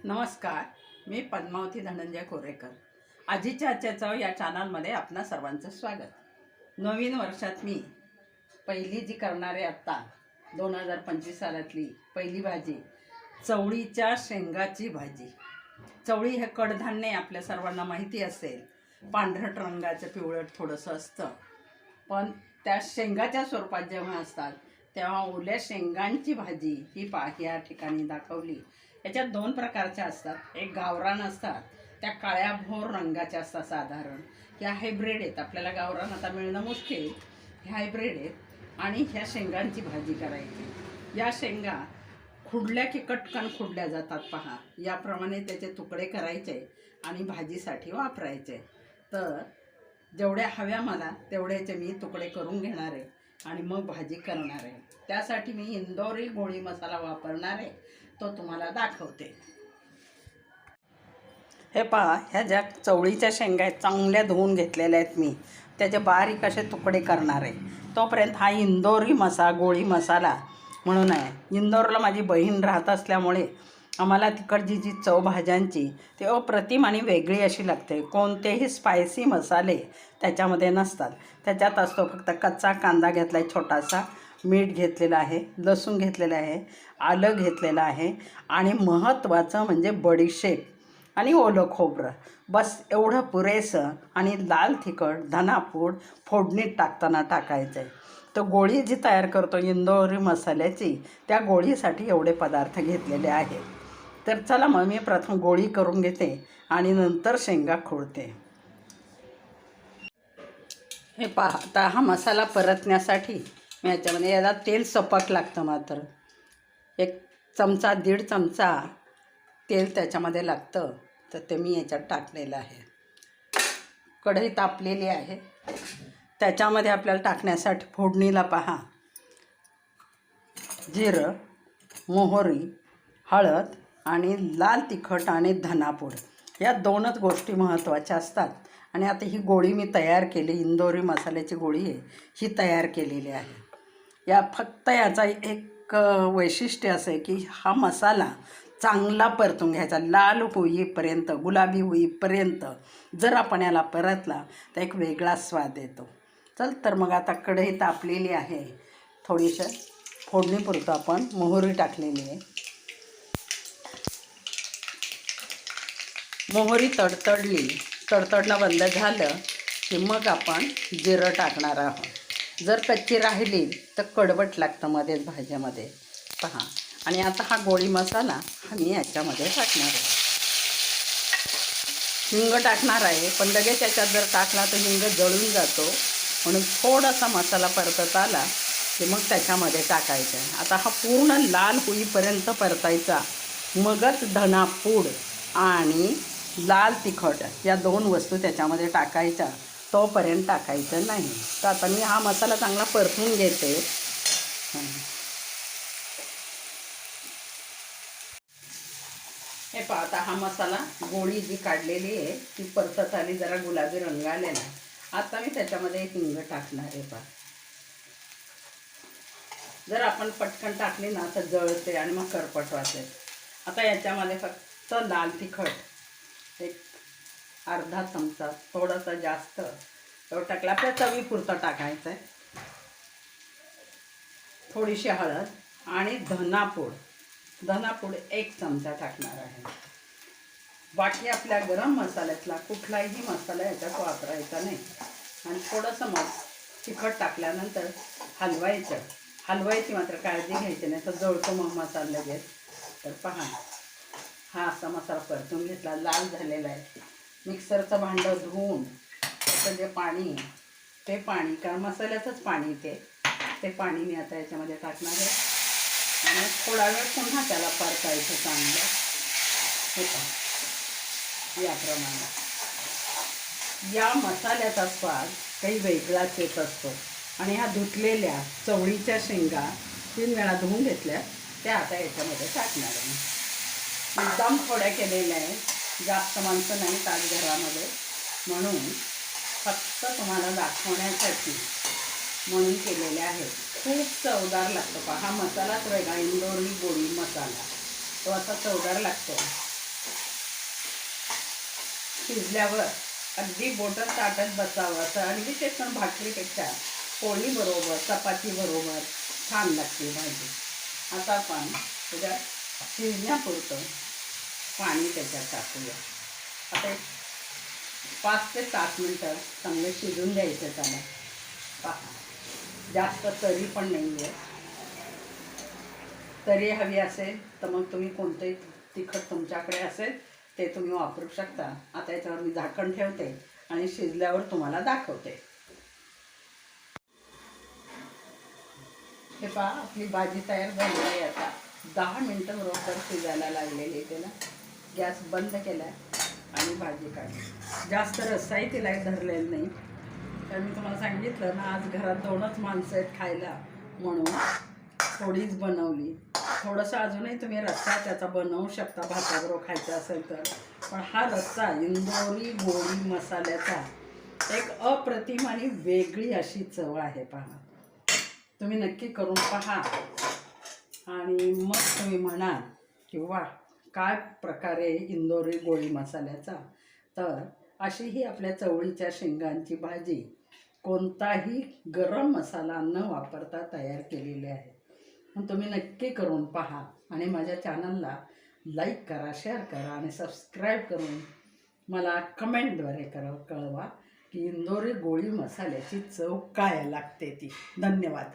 नमस्कार, मी पद्मावती धनंजय कोरेकर. आजीच्या चव या चॅनलमध्ये आपणा सर्वांचं स्वागत. नवीन वर्षात मी पहिली जी करणारे आत्ता 2025 सालातली पहिली भाजी चवळीच्या शेंगाची भाजी. चवळी हे कडधान्य आपल्या सर्वांना माहिती असेल, पांढरट रंगाचं पिवळट थोडंसं असतं, पण त्या शेंगाच्या स्वरूपात जेव्हा असतात तेव्हा ओल्या शेंगांची भाजी ही या ठिकाणी दाखवली. याच्यात दोन प्रकारच्या असतात. एक गावरान असतात, त्या काळ्या भोर रंगाच्या असतात साधारण. ह्या हायब्रिड आहेत, आपल्याला गावरान आता मिळणं मुश्किल, ह्या हायब्रिड आहेत. आणि ह्या शेंगांची भाजी करायची. या शेंगा खुडल्या की कटकन खुडल्या जातात पहा, याप्रमाणे त्याचे तुकडे करायचे आणि भाजीसाठी वापरायचे. तर जेवढ्या हव्या मला तेवढ्याचे मी तुकडे करून घेणार आहे आणि मग भाजी करणार आहे. त्यासाठी मी इंदोरी गोळी मसाला वापरणार आहे, तो तुम्हाला दाखवते. हे पहा, ह्या ज्या चवळीच्या शेंगा आहेत चांगल्या धुवून घेतलेल्या आहेत मी, त्याचे बारीक असे तुकडे करणार आहे. तोपर्यंत हा इंदोरी गोळी मसाला म्हणून आहे. इंदोरला माझी बहीण राहत असल्यामुळे आम्हाला तिकडची जी चव भाज्यांची ती अप्रतिम आणि वेगळी अशी लागते. कोणतेही स्पायसी मसाले त्याच्यामध्ये नसतात. त्याच्यात असतो फक्त कच्चा कांदा घेतला आहे छोटासा, मीठ घेतलेलं आहे, लसूण घेतलेलं आहे, आलं घेतलेलं आहे आणि महत्त्वाचं म्हणजे बडीशेप आणि ओलं खोबरं. बस एवढं पुरेसं. आणि लाल तिखट, धनापूड फोडणीत टाकताना टाकायचं आहे. तर गोळी जी तयार करतो इंदोरी मसाल्याची, त्या गोळीसाठी एवढे पदार्थ घेतलेले आहेत. तर चला मग मी प्रथम गोळी करून घेते आणि नंतर शेंगा खोडते. हे पहा, आता हा मसाला परतण्यासाठी मी याच्यामध्ये याला तेल सपक लागतं. मात्र 1 चमचा 1.5 चमचा तेल त्याच्यामध्ये लागतं, तर ते मी याच्यात टाकलेलं आहे. कढई तापलेली आहे. त्याच्यामध्ये आपल्याला टाकण्यासाठी फोडणीला पहा, जिरं, मोहरी, हळद आणि लाल तिखट आणि धनापूड, या दोनच गोष्टी महत्त्वाच्या असतात. आणि आता ही गोळी मी तयार केली, इंदोरी मसाल्याची गोळी आहे, ही तयार केलेली आहे. फक्त याचा एक वैशिष्ट्य असं आहे की हा मसाला चांगला परतून घ्यायचा, लाल होईपर्यंत, गुलाबी होईपर्यंत. जर आपण याला परतला तर एक वेगळा स्वाद येतो. चल तर मग आता कढई तापलेली आहे. थोडीसं फोडणीपुरतं आपण मोहरी टाकलेली आहे. मोहरी तडतडणं बंद झालं की मग आपण जिरं टाकणार आहोत. जर कच्ची राहिली तर कडवट लागतं मध्येच भाज्यामध्ये पहा. आणि आता हा गोळी मसाला हा मी याच्यामध्ये टाकणार आहे. हिंग टाकणार आहे, पण लगेच याच्यात जर टाकला तर हिंग जळून जातो, म्हणून थोडासा मसाला परतत आला की मग त्याच्यामध्ये टाकायचं आहे. आता हा पूर्ण लाल होईपर्यंत परतायचा, मगच धनापूड आणि लाल तिखट या 2 वस्तू त्याच्यामध्ये टाकायच्या, तोपर्यंत टाकायचं नाही. तर आता मी हा मसाला चांगला परतून घेते. हे पहा, आता हा मसाला गोळी जी काढलेली आहे ती परतत आली, जरा गुलाबी रंग आलेला. आता मी त्याच्यामध्ये हिंग टाकणार आहे. पहा, जर आपण पटकन टाकली ना तर जळते आणि मग करपट वाटते. आता याच्यामध्ये फक्त लाल तिखट 1 अर्धा चमचा, थोडासा जास्त तो टाकला, आपल्या चवीपुरतं टाकायचं आहे. थोडीशी हळद आणि धनापूड 1 चमचा टाकणार आहे. बाकी आपल्या गरम मसाल्यातला कुठलाही मसाला याच्यात वापरायचा नाही. आणि थोडंसं मग तिखट टाकल्यानंतर हलवायची मात्र काळजी घ्यायची नाही, तर जळतो मग मसाला लगेच. तर पहा, हा असा मसाला परतून घेतला, लाल झालेला आहे. मिक्सरचं भांडं धुवून त्याचं जे पाणी, ते पाणी, कारण मसाल्याचंच पाणी ते पाणी मी आता याच्यामध्ये टाकणार आहे. आणि थोडा वेळ पुन्हा त्याला परतायचं चांगलं. हे पहा, याप्रमाणे. या मसाल्याचा स्वाद काही वेगळाच येत असतो. आणि ह्या धुतलेल्या चवळीच्या शेंगा 3 वेळा धुवून घेतल्या, त्या आता याच्यामध्ये टाकणार आहे. एकदम थोड्या केलेल्या आहे, जास्त माणसं नाहीत आज घरामध्ये, म्हणून फक्त तुम्हाला दाखवण्यासाठी म्हणून केलेले आहेत. खूप चवदार लागतो. पहा, हा मसालाच वेगळा, इंदोरी गोळी मसाला, तो असा चवदार लागतो. शिजल्यावर अगदी बोटं चाटत बसावं असं, आणि विशेष करून भाकरीपेक्षा पोळीबरोबर चपातीबरोबर छान लागते भाजी. आता आपण त्याच्यात शिजण्यापुरतं पाणी त्याच्यात टाकूया. आता एक 5 ते 7 मिनटं चांगले शिजून द्यायचं त्याला. पहा, जास्त तरी पण नाही आहे. तरी हवी असेल तर मग तुम्ही कोणते तिखट तुमच्याकडे असेल ते तुम्ही वापरू शकता. आता याच्यावर मी झाकण ठेवते आणि शिजल्यावर तुम्हाला दाखवते. हे पहा, आपली भाजी तयार झालेली आहे. आता 10 मिनटं बरोबर शिजायला लागलेली. त्याला गॅस बंद केला आणि भाजी काढली. जास्त रस्साही तिला धरलेला नाही, तर मी तुम्हाला सांगितलं ना, आज घरात 2च माणसं आहेत खायला, म्हणून थोडीच बनवली. थोडंसं अजूनही तुम्ही रस्सा त्याचा बनवू शकता भाताबरोबर खायचा असेल तर. पण हा रस्सा इंदोरी गोळी मसाल्याचा एक अप्रतिम आणि वेगळी अशी चव आहे. पहा, तुम्ही नक्की करून पहा आणि मग तुम्ही म्हणाल की वा, काय प्रकारे इंदोरी गोळी मसाल्याचा. तर अशी ही आपल्या चवळीच्या शेंगांची भाजी कोणताही गरम मसाला न वापरता तयार केलेली आहे. मग तुम्ही नक्की करून पहा आणि माझ्या चॅनलला लाईक करा, शेअर करा आणि सबस्क्राईब करून मला कमेंटद्वारे कळवा की इंदोरी गोळी मसाल्याची चव काय लागते ती. धन्यवाद.